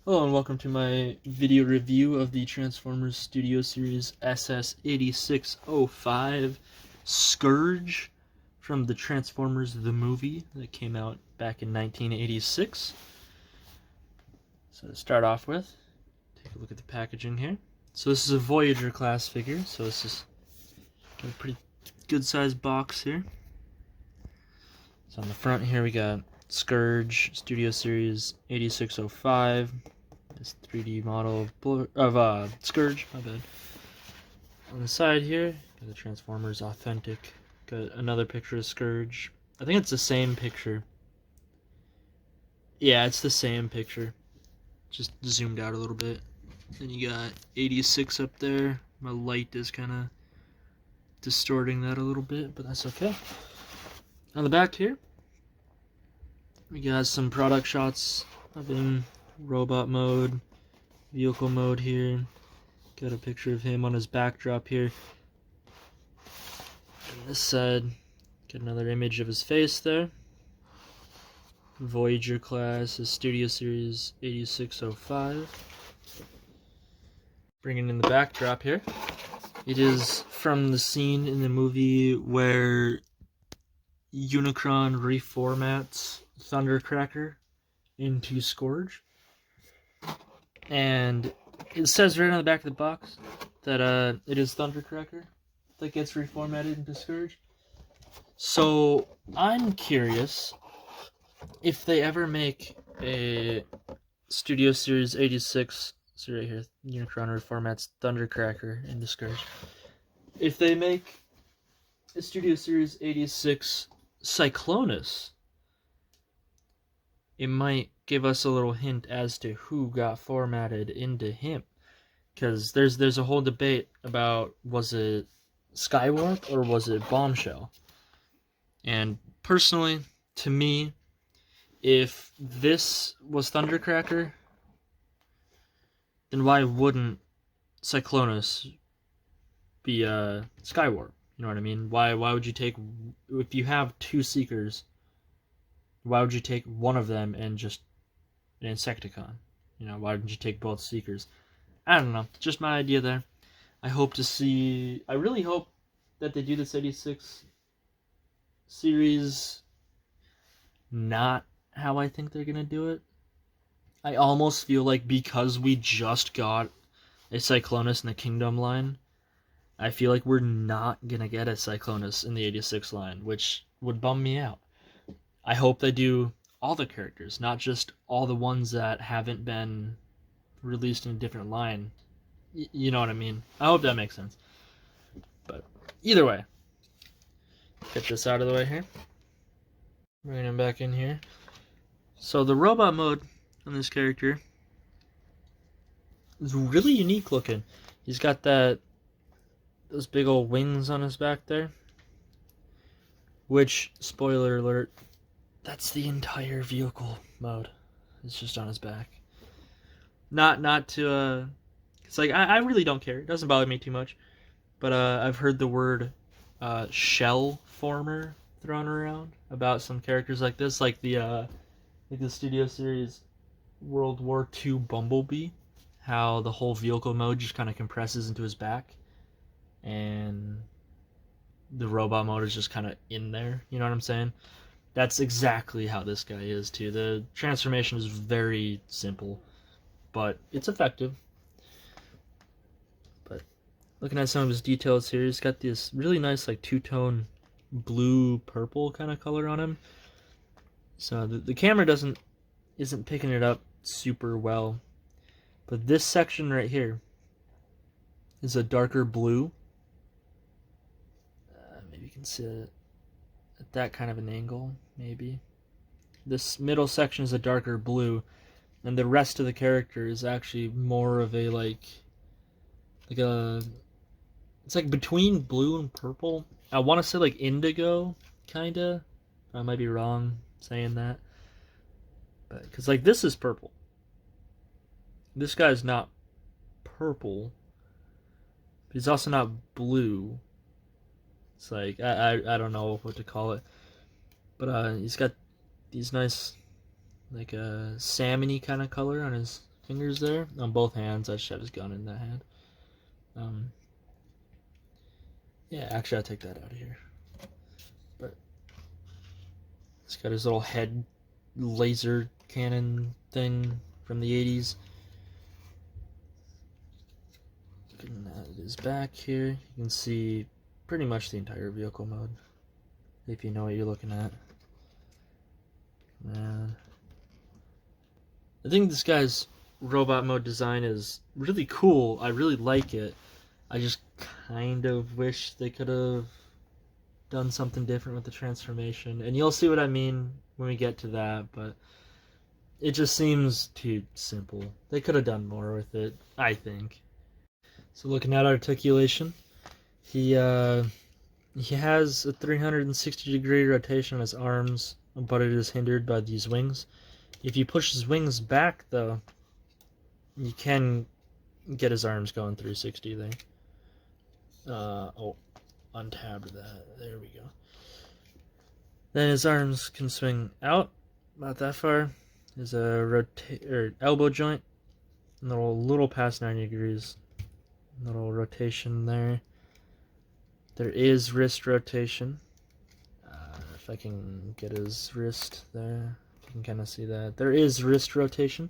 Hello and welcome to my video review of the Transformers Studio Series SS8605 Scourge from the Transformers the movie that came out back in 1986. So to start off with, take a look at the packaging here. So this is a Voyager class figure, so this is got a pretty good sized box here. So on the front here we got Scourge Studio Series 8605. This 3D model of Scourge, my bad. On the side here, got the Transformers Authentic. Got another picture of Scourge. I think it's the same picture. Yeah, it's the same picture. Just zoomed out a little bit. Then you got 86 up there. My light is kind of distorting that a little bit, but that's okay. On the back here, we got some product shots of him. Robot mode, vehicle mode here. Got a picture of him on his backdrop here. On this side, got another image of his face there. Voyager class is Studio Series 8605. Bringing in the backdrop here. It is from the scene in the movie where Unicron reformats Thundercracker into Scourge. And it says right on the back of the box that it is Thundercracker that gets reformatted into Scourge. So I'm curious if they ever make a Studio Series 86, see right here, Unicron reformats Thundercracker into Scourge. If they make a Studio Series 86 Cyclonus, it might give us a little hint as to who got formatted into him. Because there's a whole debate about, was it Skywarp or was it Bombshell? And personally, to me, if this was Thundercracker, then why wouldn't Cyclonus be Skywarp? You know what I mean? Why would you take, if you have two Seekers, why would you take one of them and just an Insecticon? You know, why didn't you take both Seekers? I don't know. Just my idea there. I really hope that they do this 86 series not how I think they're going to do it. I almost feel like because we just got a Cyclonus in the Kingdom line, I feel like we're not going to get a Cyclonus in the 86 line, which would bum me out. I hope they do all the characters, not just all the ones that haven't been released in a different line. You know what I mean? I hope that makes sense. But either way, get this out of the way here. Bringing him back in here. So the robot mode on this character is really unique looking. He's got those big old wings on his back there. Which, spoiler alert, that's the entire vehicle mode. It's just on his back. Not to it's like I really don't care. It doesn't bother me too much. But I've heard the word shell former thrown around about some characters like this, like the Studio Series World War II Bumblebee, how the whole vehicle mode just kind of compresses into his back, and the robot mode is just kind of in there. You know what I'm saying? That's exactly how this guy is, too. The transformation is very simple, but it's effective. But looking at some of his details here, he's got this really nice, like, two-tone blue-purple kind of color on him. So the camera isn't picking it up super well. But this section right here is a darker blue. Maybe you can see it at that kind of an angle, maybe. This middle section is a darker blue, and the rest of the character is actually more of a it's like between blue and purple. I want to say like indigo, kinda. I might be wrong saying that, but because like this is purple. This guy's not purple, but he's also not blue. It's like I don't know what to call it, but he's got these nice like a salmony kind of color on his fingers there on both hands. I just have his gun in that hand. Yeah, actually, I'll take that out of here. But he's got his little head laser cannon thing from the 80s. Looking at his back here, you can see pretty much the entire vehicle mode, if you know what you're looking at. Man, I think this guy's robot mode design is really cool. I really like it. I just kind of wish they could have done something different with the transformation, and you'll see what I mean when we get to that, but it just seems too simple. They could have done more with it, I think. So looking at articulation, he has a 360-degree rotation on his arms, but it is hindered by these wings. If you push his wings back, though, you can get his arms going 360 there. Oh, untabbed that. There we go. Then his arms can swing out about that far. There's a elbow joint, little past 90 degrees. Little rotation there. There is wrist rotation. If I can get his wrist there, you can kind of see that. There is wrist rotation.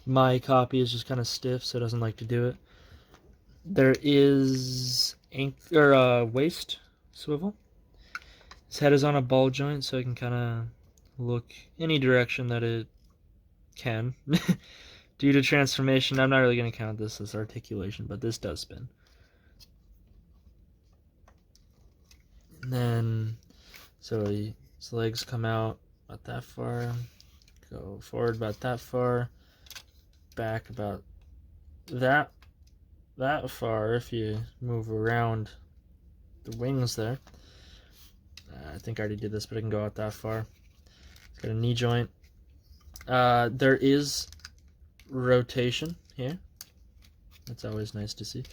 My copy is just kind of stiff, so it doesn't like to do it. There is waist swivel. His head is on a ball joint, so it can kind of look any direction that it can. Due to transformation, I'm not really going to count this as articulation, but this does spin. And then, so his legs come out about that far, go forward about that far, back about that far if you move around the wings there. I think I already did this, but I can go out that far. It's got a knee joint. There is rotation here. That's always nice to see.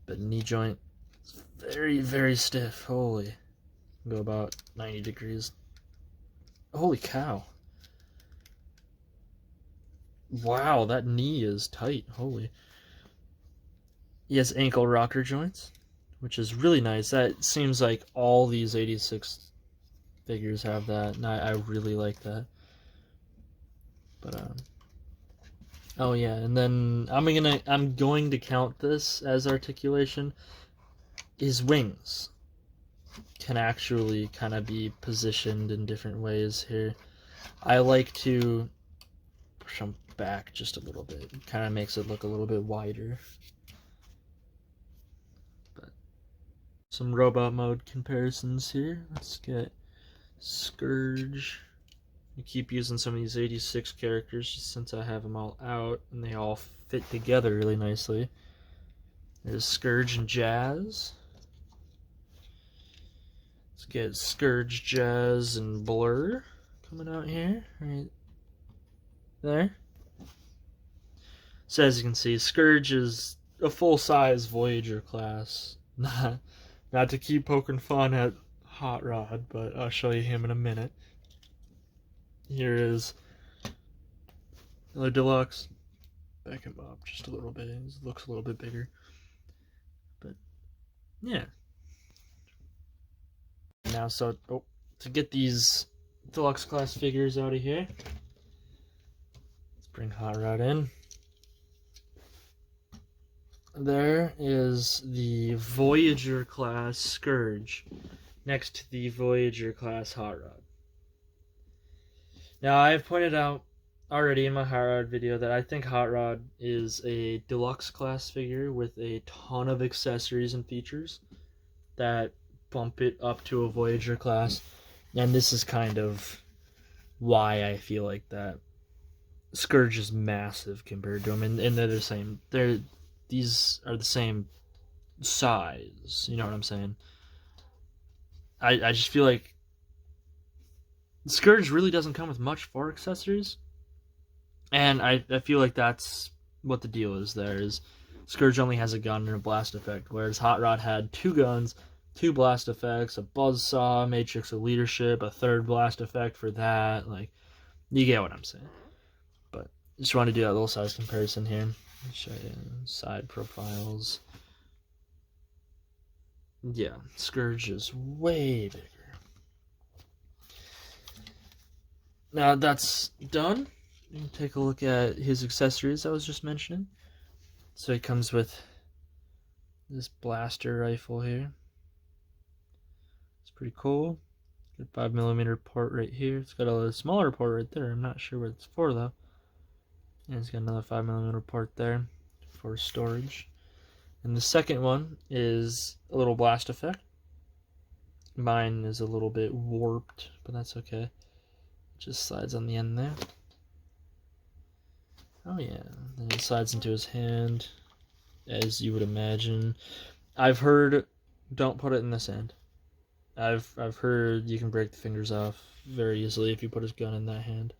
But knee joint is very, very stiff. Holy. Go about 90 degrees. Holy cow. Wow, that knee is tight. Holy. He has ankle rocker joints, which is really nice. That seems like all these 86 figures have that, and I really like that. But oh yeah, and then I'm going to count this as articulation. His wings can actually kind of be positioned in different ways here. I like to push them back just a little bit. It kind of makes it look a little bit wider. But some robot mode comparisons here. Let's get Scourge. I keep using some of these 86 characters just since I have them all out and they all fit together really nicely. There's Scourge and Jazz. Let's get Scourge, Jazz, and Blur coming out here, right there. So as you can see, Scourge is a full-size Voyager class. Not to keep poking fun at Hot Rod, but I'll show you him in a minute. Here is another deluxe. Back him up just a little bit. He looks a little bit bigger. But yeah. Now, so to get these deluxe class figures out of here, let's bring Hot Rod in. There is the Voyager class Scourge next to the Voyager class Hot Rod. Now, I have pointed out already in my Hot Rod video that I think Hot Rod is a deluxe class figure with a ton of accessories and features that bump it up to a Voyager class. And this is kind of why I feel like that. Scourge is massive compared to him, and they're the same. These are the same size. You know what I'm saying? I just feel like Scourge really doesn't come with much for accessories, and I feel like that's what the deal is. There is Scourge only has a gun and a blast effect, whereas Hot Rod had 2 guns, 2 blast effects, a buzzsaw, matrix of leadership, a 3rd blast effect for that. Like, you get what I'm saying. But Just want to do that little size comparison here. Show you side profiles. Yeah, Scourge is way bigger. Now that's done. You can take a look at his accessories I was just mentioning. So he comes with this blaster rifle here. It's pretty cool. Got a 5mm port right here. It's got a smaller port right there. I'm not sure what it's for though. And it's got another 5mm port there for storage. And the second one is a little blast effect. Mine is a little bit warped, but that's okay. It just slides on the end there. Oh yeah, then it slides into his hand, as you would imagine. I've heard, don't put it in this hand. I've heard you can break the fingers off very easily if you put his gun in that hand.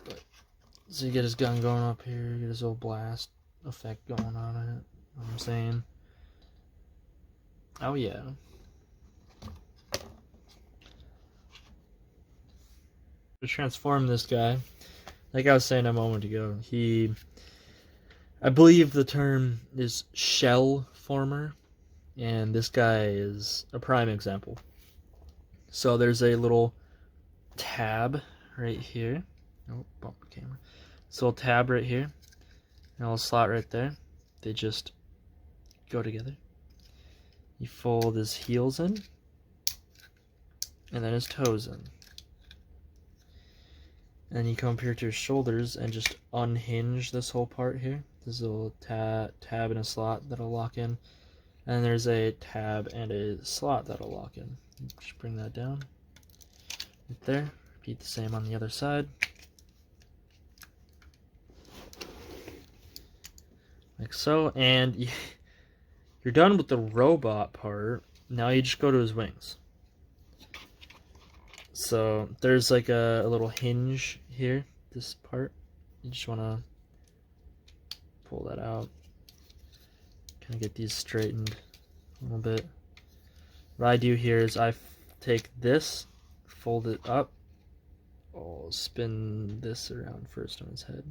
But, so you get his gun going up here, get his little blast effect going on it. You know what I'm saying? Oh yeah. To transform this guy, like I was saying a moment ago, I believe the term is shell former, and this guy is a prime example. So there's a little tab right here. Oh, bump the camera. This little tab right here, and a little slot right there. They just go together. You fold his heels in, and then his toes in. And you come up here to his shoulders and just unhinge this whole part here. There's a little tab and a slot that'll lock in. And there's a tab and a slot that'll lock in. Just bring that down. Right there. Repeat the same on the other side. Like so. And you're done with the robot part. Now you just go to his wings. So there's like a little hinge here, this part. You just want to pull that out. Kind of get these straightened a little bit. What I do here is I take this, fold it up. I'll spin this around first on his head.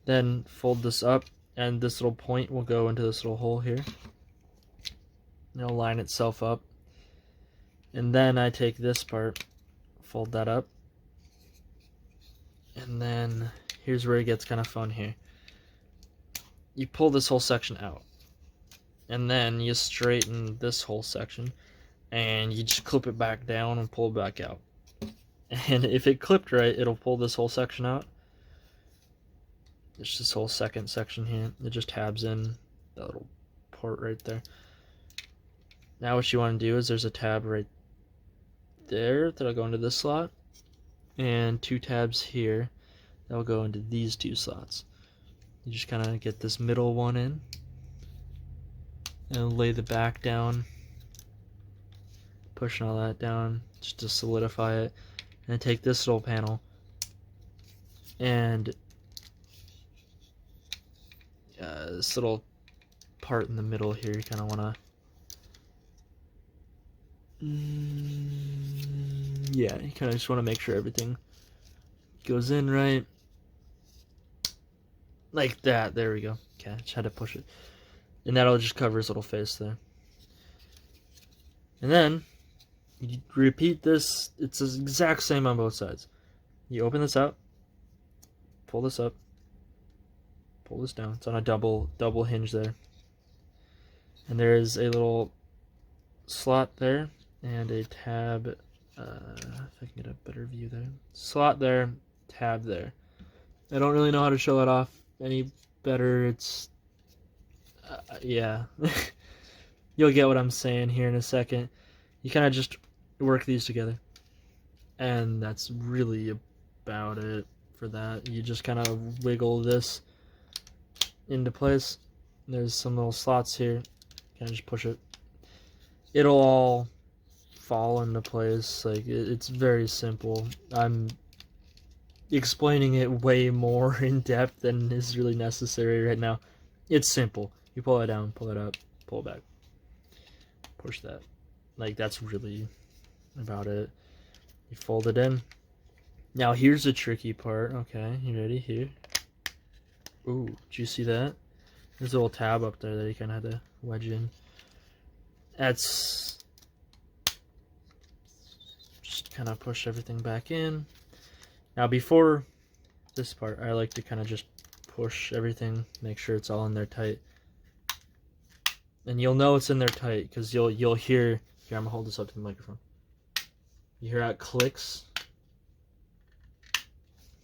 Then fold this up, and this little point will go into this little hole here. It'll line itself up. And then I take this part, fold that up, and then here's where it gets kind of fun here. You pull this whole section out, and then you straighten this whole section, and you just clip it back down and pull it back out. And if it clipped right, it'll pull this whole section out. There's this whole second section here. It just tabs in that little port right there. Now what you want to do is there's a tab right there that'll go into this slot, and two tabs here that'll go into these two slots. You just kind of get this middle one in and lay the back down, pushing all that down just to solidify it, and take this little panel and this little part in the middle here, you kind of want to yeah, you kind of just want to make sure everything goes in right. Like that. There we go. Okay, just had to push it. And that'll just cover his little face there. And then, you repeat this. It's the exact same on both sides. You open this out. Pull this up. Pull this down. It's on a double hinge there. And there's a little slot there. And a tab, if I can get a better view there. Slot there, tab there. I don't really know how to show that off any better. It's, yeah. You'll get what I'm saying here in a second. You kind of just work these together. And that's really about it for that. You just kind of wiggle this into place. There's some little slots here. Kind of just push it. It'll all fall into place. Like, it's very simple. I'm explaining it way more in depth than is really necessary right now. It's simple. You pull it down, pull it up, pull it back, push that. Like, that's really about it. You fold it in, Now here's the tricky part. Okay, you ready? Here. Ooh, did you see that? There's a little tab up there that you kind of had to wedge in. That's just kind of push everything back in. Now before this part, I like to kind of just push everything, make sure it's all in there tight. And you'll know it's in there tight because you'll hear. Here, I'm gonna hold this up to the microphone. You hear how it clicks?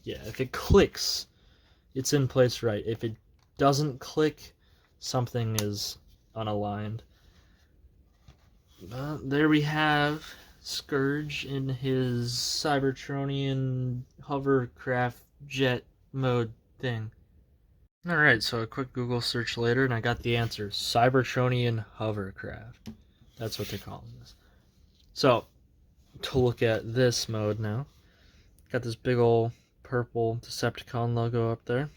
Yeah, if it clicks, it's in place right. If it doesn't click, something is unaligned. There we have Scourge in his Cybertronian hovercraft jet mode thing. Alright, so a quick Google search later and I got the answer. Cybertronian hovercraft. That's what they're calling this. So, to look at this mode now. Got this big old purple Decepticon logo up there.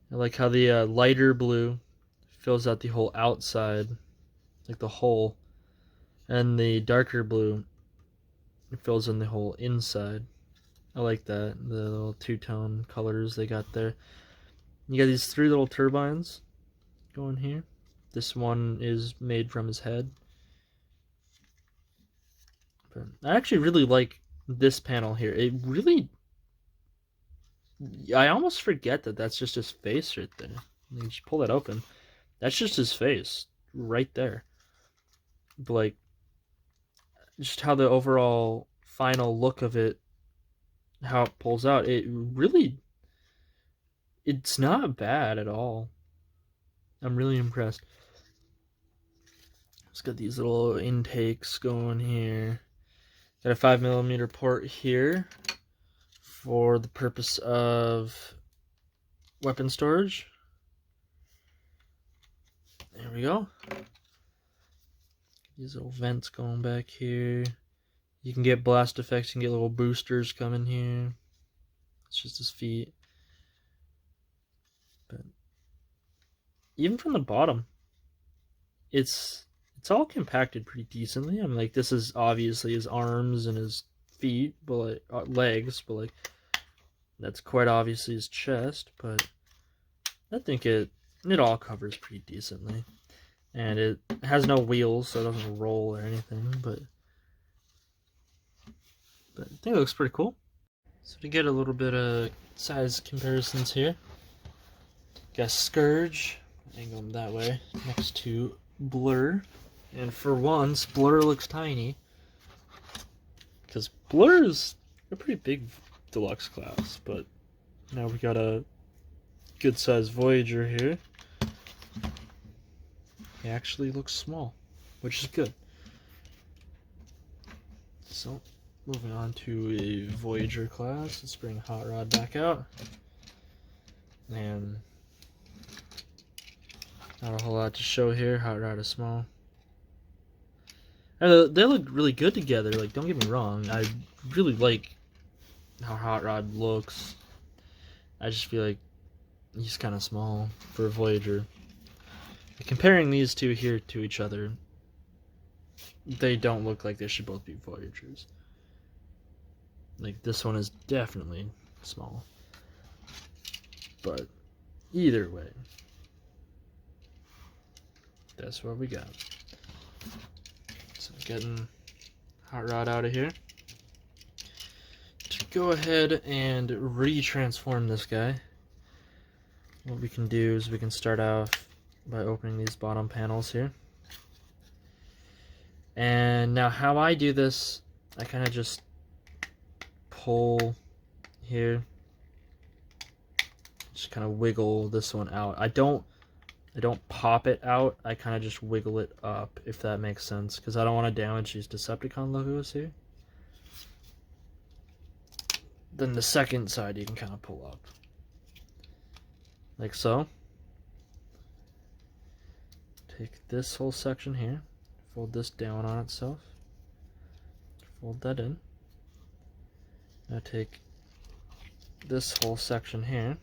I like how the lighter blue fills out the whole outside, like the hole, and the darker blue fills in the whole inside. I like that, the little two-tone colors they got there. You got these 3 little turbines going here. This one is made from his head. But I actually really like this panel here. It really... I almost forget that that's just his face right there. You just pull that open. That's just his face right there. But like, just how the overall final look of it, how it pulls out, it really, it's not bad at all. I'm really impressed. It's got these little intakes going here. Got a 5mm port here for the purpose of weapon storage. There we go. These little vents going back here. You can get blast effects, you can get little boosters coming here. It's just his feet. But even from the bottom, it's all compacted pretty decently. I mean, like, this is obviously his arms and his feet, but like legs, but like that's quite obviously his chest. But I think it all covers pretty decently, and it has no wheels, so it doesn't roll or anything. But I think it looks pretty cool. So to get a little bit of size comparisons here, got Scourge, angle him that way, next to Blur. And for once, Blur looks tiny, because Blur is a pretty big deluxe class, but now we got a good sized Voyager here. He actually looks small, which is good. So, moving on to a Voyager class, let's bring Hot Rod back out. And not a whole lot to show here. Hot Rod is small. They look really good together, like, don't get me wrong. I really like how Hot Rod looks. I just feel like he's kind of small for a Voyager. Comparing these two here to each other, they don't look like they should both be Voyagers. Like, this one is definitely small. But either way, that's what we got. So getting Hot Rod out of here. To go ahead and re-transform this guy, what we can do is we can start off by opening these bottom panels here. And now how I do this, I kind of just pull here, just kind of wiggle this one out. I don't pop it out, I kind of just wiggle it up, if that makes sense, because I don't want to damage these Decepticon logos here. Then the second side you can kind of pull up, like so. Take this whole section here, fold this down on itself, fold that in. Now take this whole section here,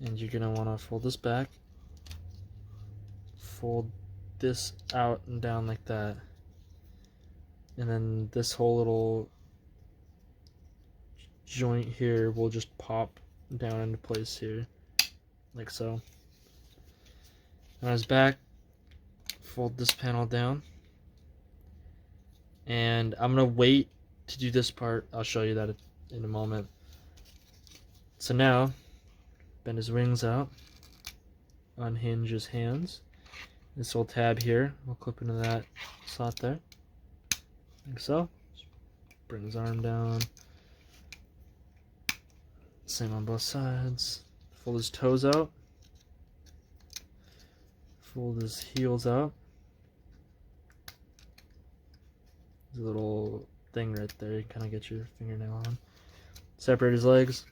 and you're going to want to fold this back, fold this out and down like that, and then this whole little joint here will just pop down into place here, like so. On his back, fold this panel down, and I'm gonna wait to do this part. I'll show you that in a moment. So now, bend his wings out, unhinge his hands. This little tab here will clip into that slot there, like so. Bring his arm down. Same on both sides. Fold his toes out. Fold his heels out. There's a little thing right there. You kind of get your fingernail on. Separate his legs.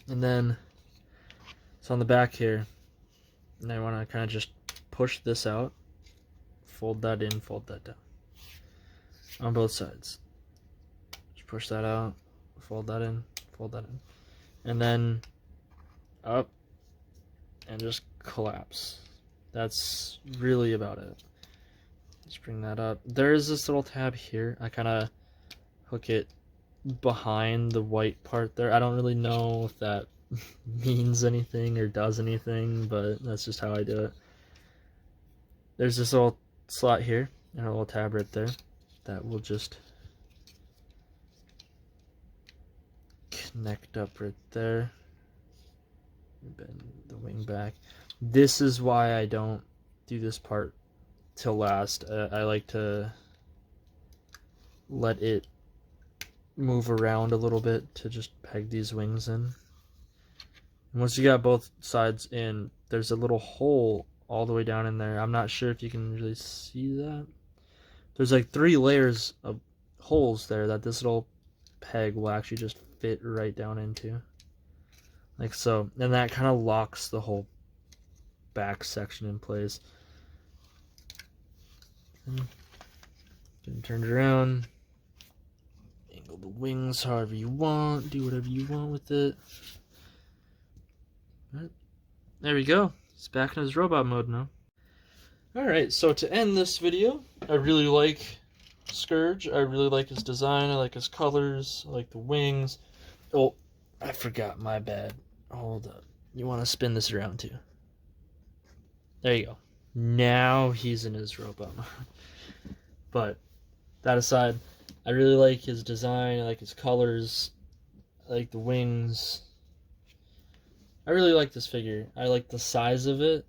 And then it's on the back here. And I want to kind of just push this out. Fold that in, fold that down. On both sides. Just push that out. Fold that in, fold that in. And then up and just collapse. That's really about it. Just bring that up. There's this little tab here. I kind of hook it behind the white part there. I don't really know if that means anything or does anything, but that's just how I do it. There's this little slot here and a little tab right there that will just connect up right there. Bend the wing back. This is why I don't do this part till last. I like to let it move around a little bit to just peg these wings in. And once you got both sides in, there's a little hole all the way down in there. I'm not sure if you can really see that. There's like 3 layers of holes there that this little peg will actually just fit right down into. Like so. And that kind of locks the whole back section in place. And turn it around. Angle the wings however you want. Do whatever you want with it. Right. There we go. He's back in his robot mode now. Alright, so to end this video, I really like Scourge. I really like his design. I like his colors. I like the wings. Oh, I forgot. My bad. Hold up. You want to spin this around too. There you go. Now he's in his robot mode. But that aside, I really like his design. I like his colors. I like the wings. I really like this figure. I like the size of it.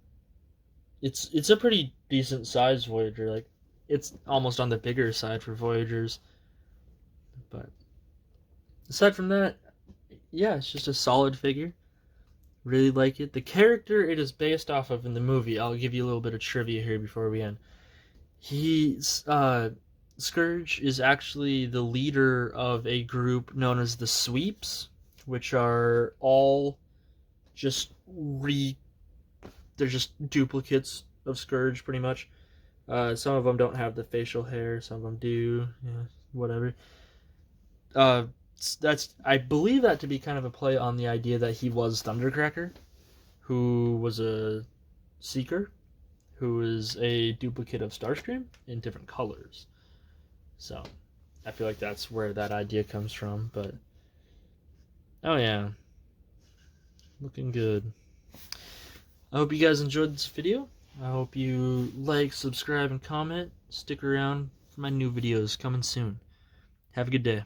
It's a pretty decent size Voyager. Like, it's almost on the bigger side for Voyagers. But aside from that, yeah, it's just a solid figure. Really like it. The character it is based off of in the movie, I'll give you a little bit of trivia here before we end. Scourge is actually the leader of a group known as the Sweeps, which are all just they're just duplicates of Scourge, pretty much. Some of them don't have the facial hair, some of them do, yeah, whatever. I believe that to be kind of a play on the idea that he was Thundercracker, who was a Seeker, who is a duplicate of Starscream in different colors. So, I feel like that's where that idea comes from, but oh yeah. Looking good. I hope you guys enjoyed this video. I hope you like, subscribe, and comment. Stick around for my new videos coming soon. Have a good day.